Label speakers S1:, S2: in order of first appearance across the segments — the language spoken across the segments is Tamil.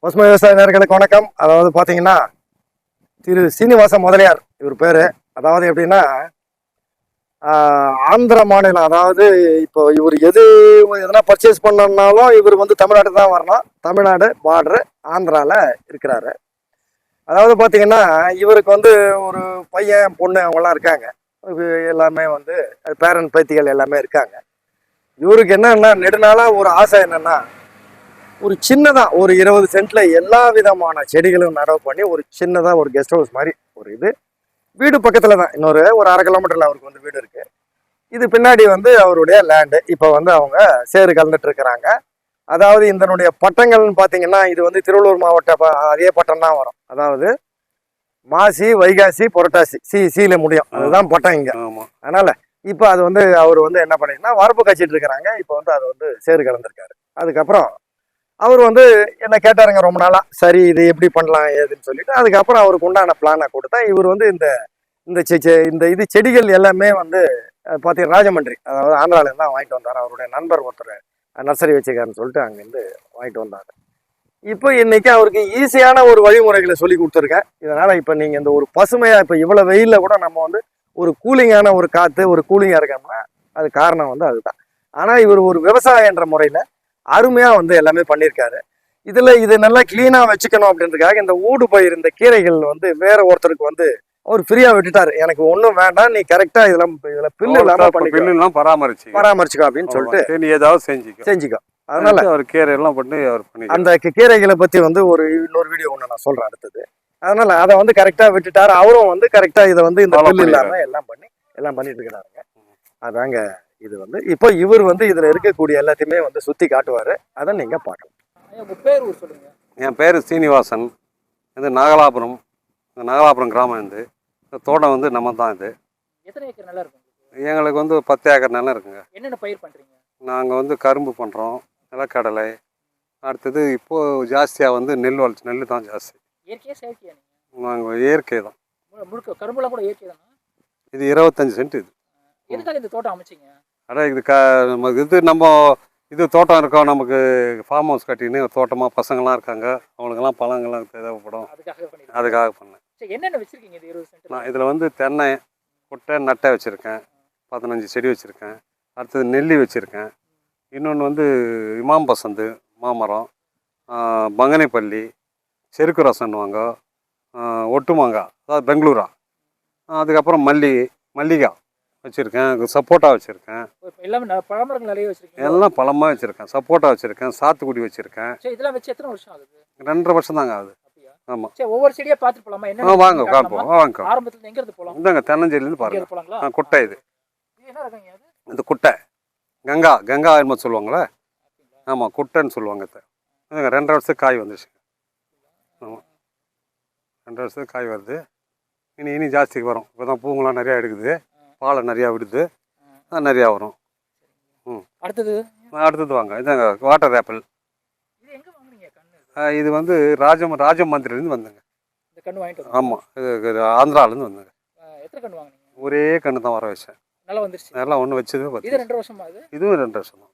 S1: பசுமை விவசாய நேயர்களுக்கு வணக்கம். அதாவது பார்த்தீங்கன்னா திரு சீனிவாச முதலியார் இவர் பேர். அதாவது எப்படின்னா ஆந்திர மாநிலம், அதாவது இப்போ இவர் எதனா பர்ச்சேஸ் பண்ணனாலும் இவர் தமிழ்நாடு தான் வரணும். தமிழ்நாடு பார்டரு ஆந்திராவில் இருக்கிறாரு. அதாவது பார்த்தீங்கன்னா இவருக்கு ஒரு பையன் பொண்ணு அவங்களாம் இருக்காங்க. எல்லாமே பேரன் பேத்திகள் எல்லாமே இருக்காங்க. இவருக்கு என்னன்னா நெடுநாளாக ஒரு ஆசை என்னன்னா ஒரு சின்னதா ஒரு 20 சென்ட்ல எல்லா விதமான செடிகளும் நடவு பண்ணி ஒரு சின்னதா ஒரு கெஸ்ட் ஹவுஸ் மாதிரி ஒரு வீடு பக்கத்துல தான், ஒரு 1/2 கிலோமீட்டர்ல அவருக்கு வீடு இருக்கு. இது பின்னாடி அவருடைய லேண்டு. இப்போ அவங்க சேறு கலந்துட்டு இருக்கிறாங்க. அதாவது இதனுடைய பட்டங்கள்னு பார்த்தீங்கன்னா இது திருவள்ளூர் மாவட்ட அதே பட்டம் தான் வரும். அதாவது மாசி வைகாசி புரட்டாசி சீல முடியும், அதுதான் பட்டம் இங்க. அதனால இப்போ அது அவர் என்ன பண்ணிருக்கா வரப்பு காய்ச்சிட்டு இருக்கிறாங்க. இப்போ அது சேறு கலந்துருக்காரு. அதுக்கப்புறம் அவர் என்ன கேட்டாருங்க ரொம்ப நாளா, சரி இது எப்படி பண்ணலாம் ஏதுன்னு சொல்லிட்டு அதுக்கப்புறம் அவருக்கு உண்டான பிளானை கொடுத்தா இவர் இந்த இந்த இந்த செடிகள் எல்லாமே பார்த்தீங்கன்னா ராஜமன்றி, அதாவது ஆந்திராவிலேருந்து தான் வாங்கிட்டு வந்தார். அவருடைய நண்பர் ஒருத்தர் நர்சரி வச்சுக்காருன்னு சொல்லிட்டு அங்கேருந்து வாங்கிட்டு வந்தார். இப்போ இன்னைக்கு அவருக்கு ஈஸியான ஒரு வழிமுறைகளை சொல்லி கொடுத்துருக்கேன். இதனால இப்போ நீங்கள் இந்த ஒரு பசுமையாக இப்போ இவ்வளோ வெயிலில் கூட நம்ம ஒரு கூலிங்கான ஒரு காற்று ஒரு கூலிங்காக இருக்கோம்னா அது காரணம் அதுதான். ஆனால் இவர் ஒரு விவசாயம் என்ற முறையில் அருமையாக எல்லாமே பண்ணியிருக்காரு. இதை நல்லா கிளீனாக வச்சுக்கணும் அப்படின்றதுக்காக இந்த ஊடு பயிர் இந்த கீரைகள் வேற ஒருத்தருக்கு அவர் ஃப்ரீயாக விட்டுட்டாரு. எனக்கு ஒன்றும் வேண்டாம், நீ கரெக்டாக இதில் பில்லு இல்லாமல்
S2: பில்லுலாம்
S1: பராமரிச்சுக்கோ அப்படின்னு சொல்லிட்டு
S2: நீ ஏதாவது செஞ்சுக்கோ.
S1: அதனால
S2: அவர் கீரை எல்லாம் பண்ணி அவர் பண்ணி
S1: அந்த கீரைகளை பற்றி இன்னொரு வீடியோ ஒன்று நான் சொல்கிறேன் அடுத்தது. அதனால அதை கரெக்டாக விட்டுட்டாரு. அவரும் கரெக்டாக இதை இந்த பில்லு இல்லாமல் எல்லாம் பண்ணிட்டு இருக்கிறாருங்க. அதாங்க இது இப்போ இவர் இதுல இருக்கக்கூடிய எல்லாத்தையுமே சுத்தி காட்டுவாரு. அதை நீங்க பார்க்கலாம்.
S2: என் பேர் சீனிவாசன். இது நாகலாபுரம் கிராமம். இந்த தோட்டம் நம்ம தான். இது
S3: எத்தனை ஏக்கர் நிலம் இருக்கு?
S2: எங்களுக்கு 10 ஏக்கர் நிலம் இருக்குங்க.
S3: என்னென்ன பயிர் பண்றீங்க?
S2: நாங்கள் கரும்பு பண்ணுறோம், நிலக்கடலை. அடுத்தது இப்போது ஜாஸ்தியாக நெல் தான் ஜாஸ்தி.
S3: இயற்கையா செயற்கையா?
S2: நாங்கள் இயற்கை தான்.
S3: முழுக்க கரும்புலாம் கூட இயற்கை தானா?
S2: இது 25 சென்ட். இது
S3: எதுக்காக இந்த தோட்டம் அமைச்சிங்க?
S2: நம்ம தோட்டம் இருக்கோம், நமக்கு ஃபார்ம் ஹவுஸ் கட்டின்னு தோட்டமாக பசங்கள்லாம் இருக்காங்க, அவங்களுக்கெல்லாம் பழங்கள்லாம் தேவைப்படும், அதுக்காக பண்ணேன்.
S3: என்னென்ன வச்சுருக்கீங்க? இது 20 சென்ட்.
S2: நான் இதில் தென்னை குட்டை நட்டை வச்சுருக்கேன், 15 செடி வச்சுருக்கேன். அடுத்தது நெல்லி வச்சுருக்கேன். இன்னொன்று இமாம் பசந்து மாமரம், பங்கனைப்பள்ளி, செருக்கு ரசன்னுவாங்க, ஒட்டு மாங்காய், அதாவது பெங்களூரா. அதுக்கப்புறம் மல்லிகா வச்சுருக்கேன், சப்போட்டா வச்சுருக்கேன்.
S3: எல்லாமே பழமரங்கள் நிறைய வச்சுருக்கேன்.
S2: எல்லாம் பழமாக வச்சுருக்கேன். சப்போட்டா வச்சுருக்கேன், சாத்துக்குடி வச்சுருக்கேன்.
S3: இதெல்லாம் வச்சு எத்தனை வருஷம் ஆகுது?
S2: 2.5 வருஷம் தாங்க ஆகுது. ஆமாம்.
S3: சரி, ஒவ்வொரு செடியாக பார்த்துட்டு போகலாமா? என்ன
S2: வாங்க காட்டுவோம். வாங்க.
S3: ஆரம்பத்தில் எங்கேருந்து போகலாம்?
S2: இந்தாங்க தென்னஞ்செடியிலேருந்து பாருங்கள். குட்டை இது
S3: என்ன ரகங்க?
S2: இந்த குட்டை கங்கா என்ன சொல்லுவாங்களே, ஆமாம் குட்டைன்னு சொல்லுவாங்க. இதுங்க 2.5 வருஷத்துக்கு காய் வந்துருச்சு. ஆமாம், 2 வருஷத்துக்கு காய் வருது. இனி ஜாஸ்திக்கு வரும். இப்போ தான் பூங்கெல்லாம் நிறையா எடுக்குது, பாலை நிறையா விடுது, நிறையா வரும். அடுத்தது வாங்க. இதாங்க வாட்டர் ஆப்பிள். இது ராஜமந்திரிலேருந்து வந்துங்க. ஆமாம், இது ஆந்திராவிலேருந்து வந்துங்க. ஒரே கன்று தான் வர வச்சேன். நல்லா ஒன்று வச்சது. இதுவும் 2 வருஷம் தான்.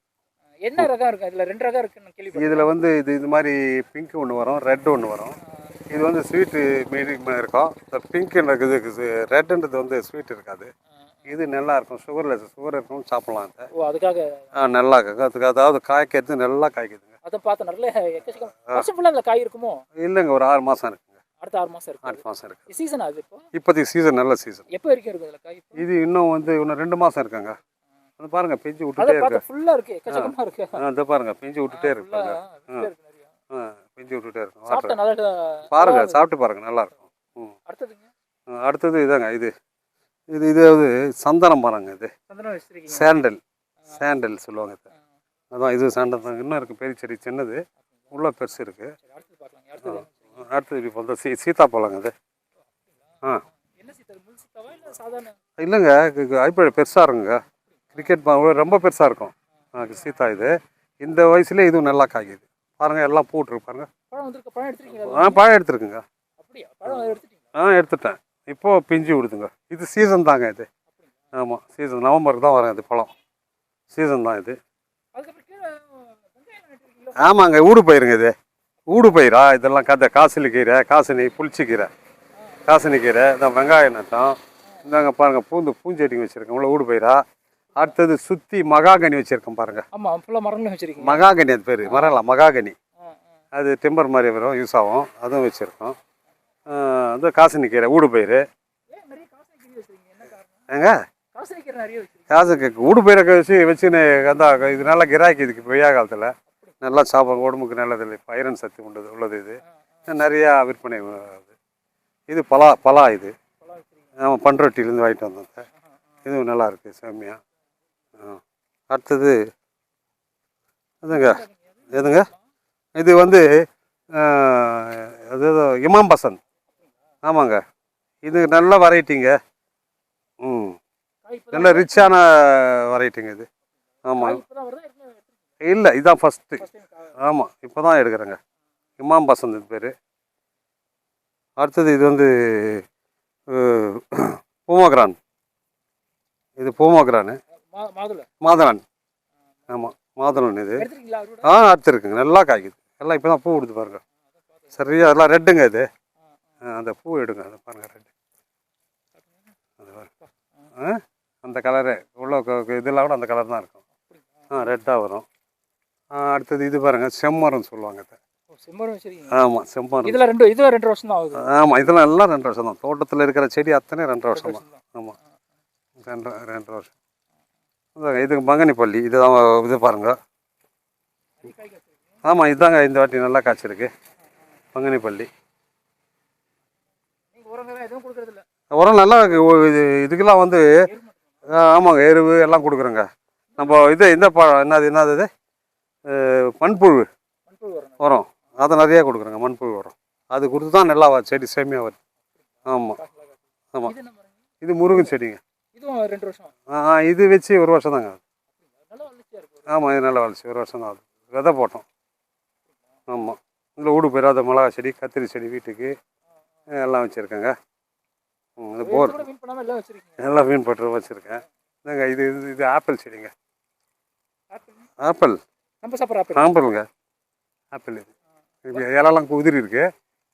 S3: என்ன ரகம் இருக்கு? இதில் 2 ரகம் இருக்குன்னு
S2: இதில் இது மாதிரி பிங்க் ஒன்று வரும், ரெட் ஒன்று வரும். இது ஸ்வீட்டு மீடியம் இருக்கும். இந்த பிங்க்ன்றது ரெட்டுன்றது ஸ்வீட் இருக்காது. இது நல்லா இருக்கும், சுகர் இருக்கும், சாப்பிடலாம்.
S3: அதுக்காக
S2: நல்லா இருக்குது. அதாவது காய்க்கிறது நல்லா காய்க்குதுங்க.
S3: அதை பார்த்து நல்ல வருஷம் ஃபுல்லாக அதில் காய் இருக்குமோ?
S2: இல்லைங்க, ஒரு 6 மாதம் இருக்குங்க.
S3: அடுத்த 6 மாதம் இருக்கு.
S2: 8 மாதம் இருக்கு.
S3: சீசன் அது
S2: இப்போதைக்கு சீசன் நல்ல சீசன்.
S3: எப்போ வரைக்கும் இருக்குது அதில் காய்?
S2: இது இன்னும் 2 மாதம் இருக்குங்க. அது பாருங்க, பிஞ்சு விட்டுட்டே இருக்கு.
S3: ஃபுல்லாக இருக்கு, எக்கச்சக்கமா இருக்கு.
S2: அதை பாருங்க, பிஞ்சு விட்டுட்டே இருப்பாங்க. பிஞ்சு விட்டுட்டே இருக்கும்.
S3: பாருங்க,
S2: சாப்பிட்டு பாருங்க, நல்லா இருக்கும். அடுத்தது இதாங்க. இது சந்தனம் மரங்க. இது சாண்டல் சொல்லுவாங்க. அதான் இது சாண்டல் தான். இன்னும் இருக்குது பெரிய செடி, சின்னது உள்ள பெருசு இருக்குது. அடுத்தது இப்போ சீத்தாப்பழங்க. இது இல்லைங்க, ஐப்பழம் பெருசாக இருக்குங்க. கிரிக்கெட் ரொம்ப பெருசாக இருக்கும் சீத்தா. இது இந்த வயசுலேயே இதுவும் நல்லா காய்க்குது. பாருங்கள், எல்லாம் பூட்டுருக்கு பாருங்கள். பழம் எடுத்துருக்குங்க. எடுத்துட்டேன். இப்போது பிஞ்சு விடுதுங்க. இது சீசன் தாங்க. இது ஆமாம், சீசன் நவம்பருக்கு தான் வரும். இது பழம் சீசன் தான். இது ஆமாங்க, ஊடு பயிருங்க. இது ஊடு பயிரா இதெல்லாம் காசிலி கீரை, காசினி, புளிச்சிக்கீரை, காசினி கீரை, இந்த வெங்காயம் நட்டம், இந்தாங்க பாருங்கள் பூஞ்செடி வச்சுருக்கேன் உள்ள ஊடு பயிரா. அடுத்தது சுற்றி மகாகனி வச்சுருக்கேன் பாருங்கள்.
S3: ஆமாம், ஃபுல்லாக மரம்னு வச்சிருக்கீங்க.
S2: மகாகனி அது பேர், மரம்லாம் மகாகனி. அது டிம்பர் மாதிரி வரும், யூஸ் ஆகும், அதுவும் வச்சுருக்கோம். அந்த காசினி கீரை, ஊடு பயிர். ஏங்க காசு ஊடு பயிரை வச்சுன்னு அந்த இது நல்லா கிராக்கி, இதுக்கு வெய்யா காலத்தில் நல்லா சாப்பிடும், உடம்புக்கு நல்லது இல்லை, ஐரன் சத்து உள்ளது இது. நிறையா விற்பனை ஆகுது. இது பலா இது நம்ம பண்ருட்டிலேருந்து வாங்கிட்டு வந்தோம். இதுவும் நல்லா இருக்குது செம்மையாக. அடுத்தது எதுங்க இது வந்து அது இமாம் பசந்த். ஆமாங்க, இது நல்ல வெரைட்டிங்க. நல்ல ரிச்சான வெரைட்டிங்க இது. ஆமாம், இல்லை இதுதான் ஃபஸ்ட்டு. ஆமாம், இப்போ தான் எடுக்கிறேங்க. இமாம் பசந்த் இது பேர். அடுத்தது இது வந்து பூமோகிரான். இது பூமோகிரானு, மாதுளன். ஆமாம், மாதுளன் இது. அடுத்துருக்குங்க, நல்லா காய்க்குது. எல்லாம் இப்போ தான் பூ கொடுத்து பாருங்க. சரியா எல்லாம் ரெட்டுங்க இது. அந்த பூ எடுங்க, அதை பாருங்கள் ரெட்டு. அந்த கலரு உள்ள இதெல்லாம் கூட அந்த கலர் தான் இருக்கும். ரெட்டாக வரும். அடுத்தது இது பாருங்கள், செம்மரம் சொல்லுவாங்க. ஆமாம், செம்மரம்.
S3: இதெல்லாம் 2 வருஷம் தான் ஆகுது.
S2: ஆமாம், இதெல்லாம் எல்லாம் 2 வருஷம் தான். தோட்டத்தில் இருக்கிற செடி அத்தனை 2 வருஷம் தான். ஆமாம், 2 வருஷம். இதுக்கு மங்கனிப்பள்ளி இதுதான். இது பாருங்க. ஆமாம், இதுதாங்க இந்த வாட்டி நல்லா காய்ச்சிருக்கு மங்கனிப்பள்ளி. உரம் நல்லா இதுக்கெல்லாம் வந்து ஆமாங்க, எருவு எல்லாம் கொடுக்குறோங்க. நம்ம இந்த என்னது மண்புழு உரம், அதை நிறையா கொடுக்குறோங்க. மண்புழு உரம் அது கொடுத்து தான் நல்லா செடி சேமியாக வருது. ஆமாம் ஆமாம். இது முருங்கை செடிங்க. இது வச்சு 1 வருஷம் தாங்க. ஆமாம், இது நல்லா வளர்ச்சி 1 வருஷம் தான் ஆகுது. விதை போட்டோம். ஆமாம், இதில் ஊடு பெறாத மிளகா செடி, கத்திரி செடி வீட்டுக்கு எல்லாம் வச்சுருக்கேங்க. இது போர் எல்லாம் மீன் பட்டு வச்சுருக்கேன். இல்லைங்க, இது ஆப்பிள் செடிங்க. ஆப்பிள் ஆப்பிளுங்க. ஆப்பிள் இது இலெல்லாம் உதிரி இருக்கு.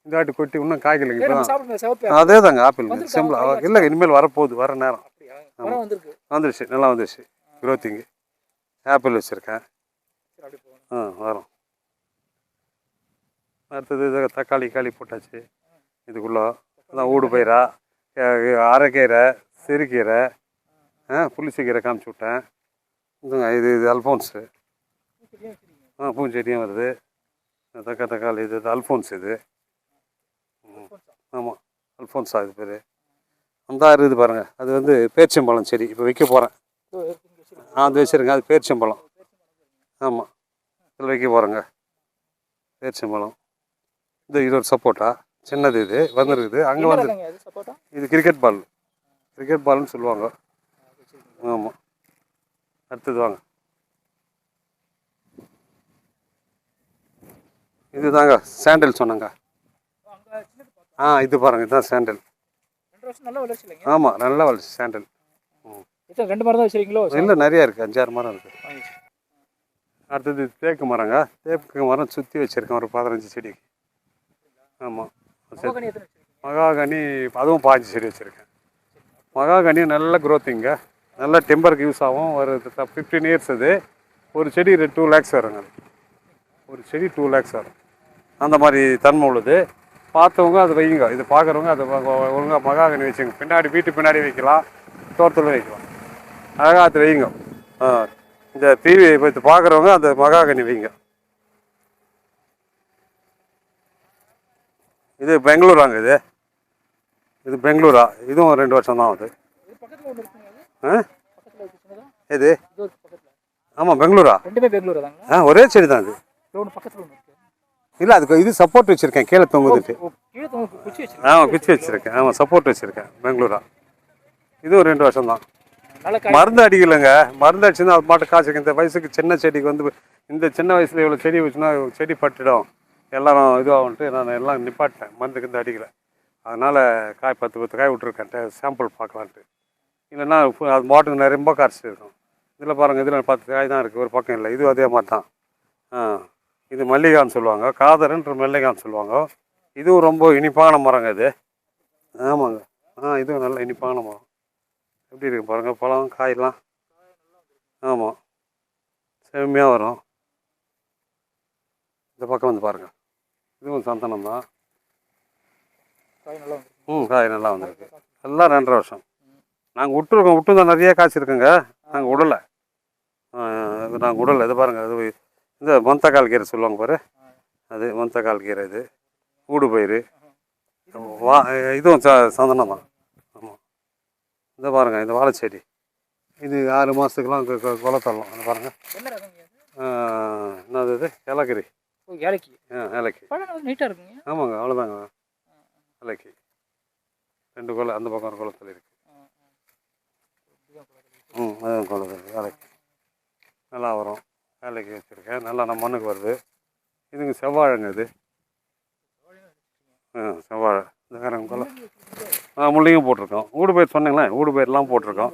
S2: இந்த வாட்டி கொட்டி இன்னும் காய்க்கலைங்க. இப்போ அதே தாங்க ஆப்பிளுங்க, சிம்பிளா. இல்லைங்க, இனிமேல் வரப்போகுது, வர நேரம். ஆமாம், வந்துடுச்சு, நல்லா வந்துடுச்சு க்ரோத்திங்கு. ஆப்பிள் வச்சுருக்கேன். வரும். அடுத்தது தக்காளி போட்டாச்சு இதுக்குள்ளே. அதான் ஊடு பயிரா, அரைக்கீரை, சிறுகீரை, புளிச்சக்கீரை காமிச்சு விட்டேன். இது அல்ஃபோன்ஸு. பூஞ்செடியும் வருது. தக்காளி இது அல்ஃபோன்ஸ் இது. ஆமாம், அல்ஃபோன்ஸா இது பேர். அந்த இது பாருங்கள், அது வந்து பேரிச்சம்பழம் செடி இப்போ வைக்க போகிறேன். அது வச்சுருங்க, அது பேரிச்சம்பழம். ஆமாம், இதில் வைக்க போகிறேங்க பேரிச்சம்பழம். இது ஒரு சப்போட்டா சின்னது, இது வந்துருக்குது. அங்கே வந்து இது கிரிக்கெட் பால்னு சொல்லுவாங்க. ஆமாம். அடுத்தது வாங்க, இது தாங்க சாண்டல் சொன்னாங்க. இது பாருங்கள், இதுதான் சாண்டல். ஆமாம், நல்லா வளர்ச்சி சாண்டல்.
S3: 2 மரம் தான் வச்சுருக்கீங்களோ?
S2: இல்லை, நிறையா இருக்குது, 5-6 மரம் இருக்குது. அடுத்தது தேக்கு மரங்க. தேக்கு மரம் சுற்றி வச்சுருக்கேன் ஒரு 15 செடி. ஆமாம், மகாகனி அதுவும் 15 செடி வச்சுருக்கேன். மகாகனி நல்ல க்ரோத்திங்க, நல்ல டெம்பருக்கு யூஸ் ஆகும். ஒரு 15 இயர்ஸ் அது. ஒரு செடி 2 lakhs வருங்க. ஒரு செடி 2 lakhs வரும். அந்த மாதிரி தன்மை உள்ளது. பார்த்தவங்க அது வைங்க, இது பார்க்குறவங்க அது ஒழுங்காக மகாகனி வச்சுங்க. பின்னாடி வீட்டு பின்னாடி வைக்கலாம், தோட்டத்தில் வைக்கலாம். அழகாக அது வைங்க. இந்த டிவி இப்போ பார்க்குறவங்க அந்த மகாகனி வைங்க. இது பெங்களூராங்க. இது பெங்களூரா. இதுவும் 2 வருஷம் தான் ஆகுது. எது? ஆமாம், பெங்களூரா. ஒரே செடி தான் இது. இல்லை, அதுக்கு இது சப்போர்ட் வச்சுருக்கேன், கீழே தொங்குதுட்டு. குச்சி வச்சுருக்கேன். ஆமாம், சப்போர்ட் வச்சுருக்கேன், பெங்களூரா. இதுவும் 2 வருஷம் தான். மருந்து அடிக்கலைங்க. மருந்து அடிச்சுன்னா அது மாட்டு காய்ச்சிருக்கு. இந்த வயசுக்கு சின்ன செடிக்கு வந்து இந்த சின்ன வயசில் இவ்வளோ செடி வச்சுன்னா செடி பட்டுடும், எல்லாரும் இதுவாகன்ட்டு நான் எல்லாம் நிப்பாட்டேன். மருந்துக்கு அடிக்கலை. அதனால் காய் 10 காய் விட்ருக்கேன், சாம்பிள் பார்க்கலான்ட்டு. இல்லைன்னா அது மாட்டுக்கு ரொம்ப காய்ச்சி இருக்கும். இதில் பாருங்கள், இதில் 10 காய் தான் இருக்குது, ஒரு பக்கம் இல்லை. இது அதே மாதிரி தான். இது மல்லிகான்னு சொல்லுவாங்க, காதரன்ற மல்லிகான்னு சொல்லுவாங்க. இதுவும் ரொம்ப இனிப்பான மரங்க இது. ஆமாங்க. இதுவும் நல்ல இனிப்பான மரம். எப்படி இருக்கு பாருங்கள், பழம் காயெல்லாம். ஆமாம், செம்மையாக வரும். இந்த பக்கம் வந்து பாருங்கள், இதுவும் சந்தனம் தான்.
S3: காய் நல்லா வந்துருக்கு.
S2: காய் நல்லா வந்திருக்கு. எல்லாம் 2.5 வருஷம். நாங்கள் விட்டு தான் நிறைய காய்ச்சிருக்குங்க. நாங்கள் விடலை. நாங்கள் விடலை. இது பாருங்கள், அது இந்த மொந்தக்கால் கீரை சொல்லுவாங்க பாரு, அது மொந்தக்கால் கீரை. இது ஊடு பயிர். இதுவும் சந்தனம் தான். ஆமாம். இந்த பாருங்கள், இந்த வாழைச்செடி இது 6 மாதத்துக்குலாம் கொலை தள்ளலாம். அது பாருங்கள்.
S3: என்ன ரகங்க இது?
S2: என்னது இது? ஏலக்கிரி.
S3: ஓ, ஏலக்கி.
S2: ஏலக்கி.
S3: பழம் நல்லா நீட்டாக இருக்குங்க.
S2: ஆமாங்க, அவ்வளோதாங்க. ஏலக்கி 2 கொலை, அந்த பக்கம் ஒரு குளத்தில் இருக்குது. அதுவும் குளத்தில் ஏலக்கி நல்லா வரும். ஏலக்கி வச்சுருக்கேன், நல்லா நம்ம மண்ணுக்கு வருது. இதுங்க செவ்வாழைங்க. இது செவ்வாழை. இந்த காரங்க கொலை. முள்ளையும் போட்டிருக்கோம். ஊடு பயிர் சொன்னீங்களே, ஊடு பயிரெலாம் போட்டிருக்கோம்.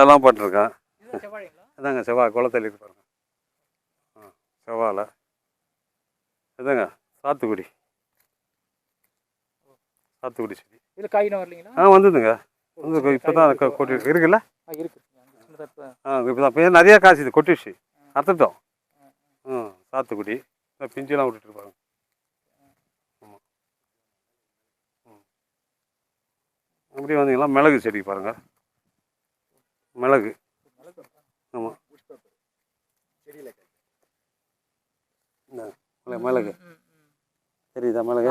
S2: எல்லாம் போட்டிருக்கேன். இதாங்க செவ்வாழை, குளத்தில் இருக்கு பாருங்க. செவ்வாழை. இதுங்க சாத்துக்குடி. சாத்துக்குடி செடி.
S3: இதில் காயினா வரலீங்களா?
S2: வந்ததுங்க. வந்து இப்போ தான் கொட்டி இருக்குல்ல.
S3: இருக்கு.
S2: இப்போ தான் இப்போ நிறைய காய்ச்சிது, கொட்டிடுச்சு, அறுத்துட்டோம். சாத்துக்குடி. பிஞ்செல்லாம் விட்டுட்டு இருப்பாங்க. ஆமாம். அப்படி வந்தீங்கன்னா மிளகு செடி பாருங்கள். மிளகு. ஆமாம். மிளகு தெரியுதா? மிளகு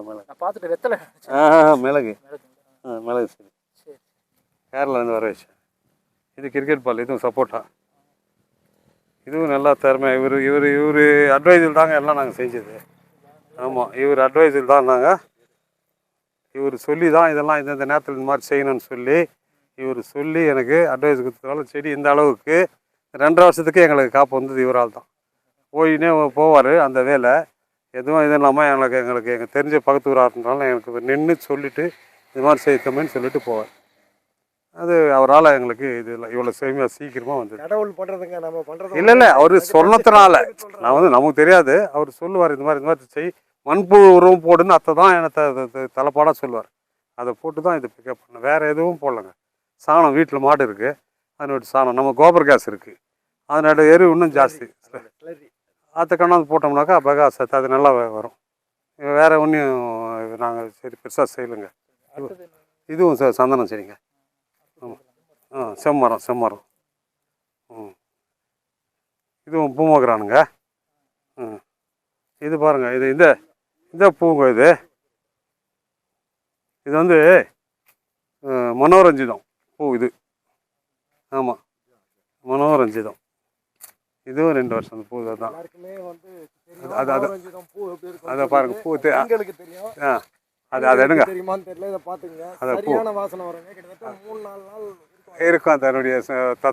S2: மிளகு.
S3: நான் பார்த்துட்டு வெத்தலை.
S2: மிளகு. மிளகு செடி கேரளாலேருந்து வர வச்சேன். இது கிரிக்கெட் பால். இதுவும் சப்போட்டா. இதுவும் நல்லா திறமை. இவர் அட்வைஸில் தாங்க எல்லாம் நாங்கள் செஞ்சது. ஆமாம், இவர் அட்வைஸில் தான் நாங்கள். இவர் சொல்லி தான் இதெல்லாம் இந்த நேரத்தில் இந்த மாதிரி செய்யணும்னு சொல்லி இவர் சொல்லி எனக்கு அட்வைஸ் கொடுத்ததால செடி இந்த அளவுக்கு 2.5 வருஷத்துக்கு எங்களுக்கு காப்பு வந்தது இவரால் தான். போயினே போவார் அந்த வேலை. எதுவும் இது இல்லாமல் எங்களுக்கு தெரிஞ்ச பக்கத்து ஊராக எனக்கு நின்று சொல்லிவிட்டு இது மாதிரி செய்யத்தமேன்னு சொல்லிட்டு போவார். அது அவரால் எங்களுக்கு இது இவ்வளோ செம்மையாக சீக்கிரமாக வந்தது.
S1: கடவுள் பண்ணுறதுங்க, நம்ம பண்ணுறது
S2: இல்லை அவர் சொன்னதுனால. நான் வந்து நமக்கு தெரியாது, அவர் சொல்லுவார் இந்த மாதிரி செய், மண்புழு உரம் போடுன்னு அத்தை தான் எனக்கு தலைப்பாடாக சொல்லுவார். அதை போட்டு தான் இது பிக்கப் பண்ணேன். வேறு எதுவும் போடலைங்க. சாணம் வீட்டில் மாடு இருக்குது, அதனோட சாணம். நம்ம கோபர் கேஸ் இருக்குது, அதனோட எரு இன்னும் ஜாஸ்தி. அதை கொண்டாந்து போட்டோம்னாக்கா பகாசத்து அது நல்லா வரும். வேறு ஒன்றும் நாங்கள் சரி பெருசாக செய்யலைங்க. இதுவும் சந்தனம் செடிங்க. செம்மரம். இதுவும் பூமோகிரானுங்க. இது பாருங்கள், இது இந்த பூங்க. இது வந்து மனோரஞ்சிதம் பூ. இது ஆமாம், மனோரஞ்சிதம். இதுவும் 2 வருஷம் பூ தான். அதை பாருங்க, பூ அதை எடுங்க. அதை பூ இருக்கும் அதனுடைய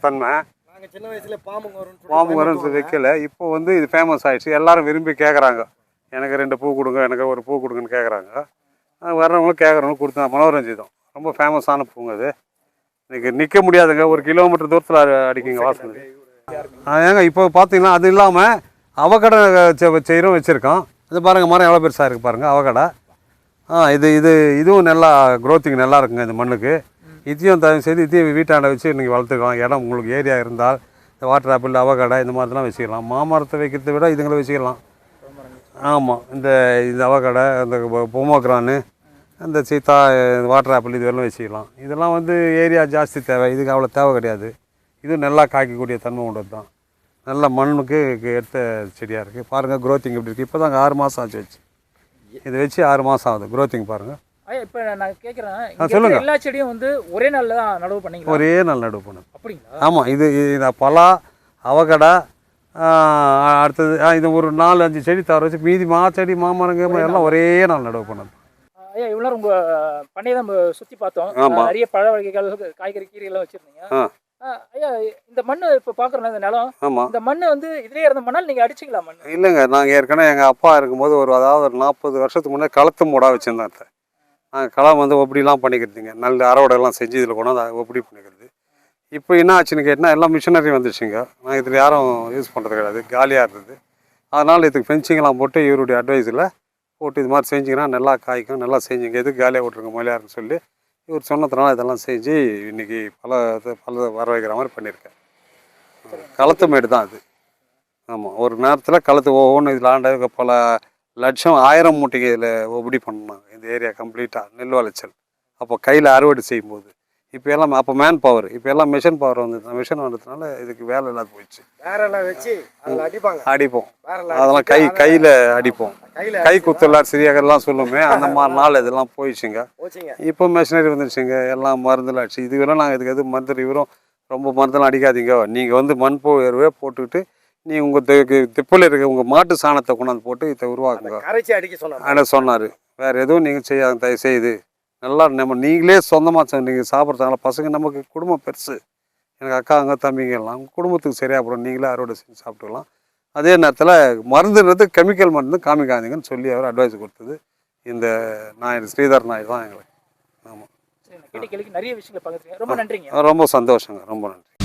S2: தன்மை. பாம்பு வரும்னு வைக்கல. இப்போ வந்து இது ஃபேமஸ் ஆகிடுச்சு. எல்லோரும் விரும்பி கேட்குறாங்க, எனக்கு 2 பூ கொடுங்க, எனக்கு ஒரு பூ கொடுங்கன்னு கேட்குறாங்க. வர்றவங்களும் கேட்குறவங்களும் கொடுத்தா. மனோரஞ்சிதம் ரொம்ப ஃபேமஸான பூங்க. அது இன்றைக்கி நிற்க முடியாதுங்க, 1 கிலோமீட்டர் தூரத்தில் அடிக்குங்க வாசனை. ஏங்க இப்போ பார்த்தீங்கன்னா அது இல்லாமல் அவகடை செய்கிறோம் வச்சுருக்கோம். இது பாருங்கள், மரம் எவ்வளோ பெருசாக இருக்குது பாருங்கள், அவகடை. இதுவும் நல்லா க்ரோத்திங் நல்லா இருக்குங்க இந்த மண்ணுக்கு. இதையும் தயவு செய்து இதையும் வீட்டாண்ட வச்சு நீங்கள் வளர்த்துக்கலாம். இடம் உங்களுக்கு ஏரியா இருந்தால் இந்த வாட்டர் ஆப்பிள், அவகடை இந்த மாதிரிலாம் வச்சுக்கலாம். மாமரத்தை வைக்கிறத விட இதுங்களை வச்சுக்கலாம். ஆமாம், இந்த அவகடை, இந்த பொமோகிரானு, இந்த சீத்தா, வாட்டர் ஆப்பிள் இது வரலாம் வச்சுக்கலாம். இதெல்லாம் வந்து ஏரியா ஜாஸ்தி தேவை, இதுக்கு அவ்வளோ தேவை கிடையாது. இது நல்லா காய்க்கக்கூடிய தன்மை கொண்டது தான். நல்ல மண்ணுக்கு ஏற்ற செடியாக இருக்குது. பாருங்கள் க்ரோத்திங் எப்படி இருக்குது. இப்போ தாங்க 6 மாதம் ஆச்சு வச்சு. இது வச்சு 6 மாதம் ஆகுது. க்ரோத்திங் பாருங்கள்.
S3: இப்போ நான் கேட்குறேன்,
S2: சொல்லுங்கள்.
S3: எல்லா செடியும் வந்து ஒரே நாளில் தான் நடவு பண்ணீங்க?
S2: ஒரே நாள் நடவு பண்ணுது.
S3: அப்படிங்களா?
S2: ஆமாம், இது பலா, அவகடை, அடுத்தது இது ஒரு 4-5 செடி தவிர வச்சு மீதி செடி, மாமரங்க எல்லாம் ஒரே நாள் நடவு பண்ணது.
S3: ஐயா, இவ்வளோ உங்கள் பண்ணையை தான் நம்ம சுற்றி பார்த்தோம். நிறைய பழ வகைகள், காய்கறி, கீரைகள்லாம் வச்சுருந்தீங்க. ஐயா, இந்த மண் இப்போ பார்க்குறோம், இந்த நிலம்.
S2: ஆமாம்,
S3: இந்த மண் வந்து இதிலே இருந்த மண்ணால் நீங்கள் அடிச்சிக்கலாம் மண்?
S2: இல்லைங்க, நாங்கள் ஏற்கனவே எங்கள் அப்பா இருக்கும்போது ஒரு 40 வருஷத்துக்கு முன்னாடி களத்து மூடாக வச்சுருந்தேன். நாங்கள் களம் வந்து ஒப்படிலாம் பண்ணிக்கிறதுங்க. நல்ல அறுவடைலாம் செஞ்சு இதில் கொண்டாந்து ஒப்படி பண்ணிக்கிறது. இப்போ என்ன ஆச்சுன்னு கேட்டால் எல்லாம் மிஷினரி வந்துடுச்சுங்க. நான் இதில் யாரும் யூஸ் பண்ணுறது கிடையாது, காலியாக இருந்தது. அதனால் இதுக்கு ஃபென்சிங்லாம் போட்டு இவருடைய அட்வைஸில் போட்டு இது மாதிரி செஞ்சிங்கன்னா நல்லா காய்க்கும், நல்லா செஞ்சுங்க, எதுக்கு காலியாக விட்ருங்க மொழியாருன்னு சொல்லி இவர் சொன்னதுனால இதெல்லாம் செஞ்சு இன்றைக்கி பல வர வைக்கிற மாதிரி பண்ணியிருக்கேன். களத்து மேடு தான் அது. ஆமாம், ஒரு நேரத்தில் களத்து ஒவ்வொன்றும் இதில் ஆண்ட பல லட்சம் 1000 மூட்டைக்கு இதில் ஒபடி பண்ணாங்க இந்த ஏரியா கம்ப்ளீட்டாக நெல் விளைச்சல். அப்போ கையில் அறுவடை செய்யும்போது இப்போ எல்லாம் அப்போ மேன் பவர், இப்போ எல்லாம் மிஷின் பவர் வந்து மிஷின் வந்ததுனால இதுக்கு வேலை இல்லாத போயிடுச்சு.
S1: வேறெல்லாம் வச்சு
S2: அடிப்போம், அதெல்லாம் கையில் அடிப்போம், கை குத்தலார் சரியாகலாம் சொல்லுமே அந்த மாதிரி நாள் இதெல்லாம் போயிடுச்சுங்க. இப்போ மிஷினரி வந்துடுச்சுங்க, எல்லாம் மருந்துலாம் அடிச்சு. இதுவெல்லாம் நாங்கள் இதுக்கு எது மருந்து இவரும் ரொம்ப மருந்தெல்லாம் அடிக்காதீங்க, நீங்கள் வந்து மண் போர்வே போட்டுக்கிட்டு நீ உங்கள் திப்பில் இருக்க உங்கள் மாட்டு சாணத்தை கொண்டாந்து போட்டு இதை உருவாக்குங்க அட சொன்னார். வேறு எதுவும் நீங்கள் செய்யாத தயவு செய்து நல்லா நீங்களே சொந்தமாக நீங்கள் சாப்பிட்றதால பசங்க நமக்கு குடும்பம் பெருசு, எனக்கு அக்காங்க தம்பிங்க எல்லாம் குடும்பத்துக்கு சரியாக போடும், நீங்களே அறுவடை செஞ்சு சாப்பிட்டுக்கலாம். அதே நேரத்தில் மருந்துன்றது கெமிக்கல் மருந்து காமிக்காதீங்கன்னு சொல்லி அவர் அட்வைஸ் கொடுத்தது இந்த நாயுடு ஸ்ரீதர் நாயுடு தான் எங்களுக்கு. ஆமாம்,
S3: நிறைய விஷயங்களை பார்க்குறீங்க. ரொம்ப நன்றிங்க.
S2: ரொம்ப சந்தோஷங்க, ரொம்ப நன்றி.